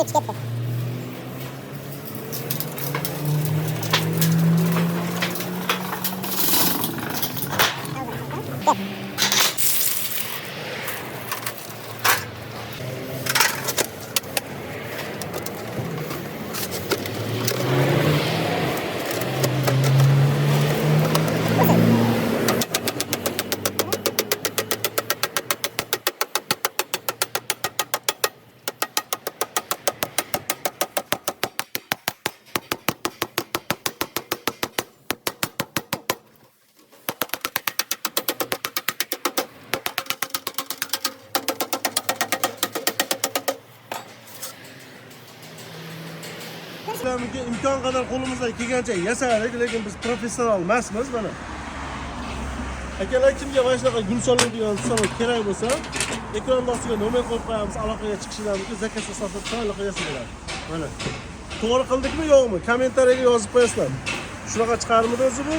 Ketdi. Bizlarga imkon qadar qo'limizdan kelgancha yasadik, lekin biz professional emasmiz mana. Akalar kimga mana shunaqa gul solinadigan savol kerak bo'lsa, ekran ostiga nomer qo'yib qo'yamiz, aloqaga chiqishidan mumkin, zakaz asosida to'liq qilasiz bo'ladi. Mana. To'g'ri qildikmi, yo'qmi? Kommentariyaga yozib qo'yasizlar. Shunaqa chiqarmidi o'zi bu?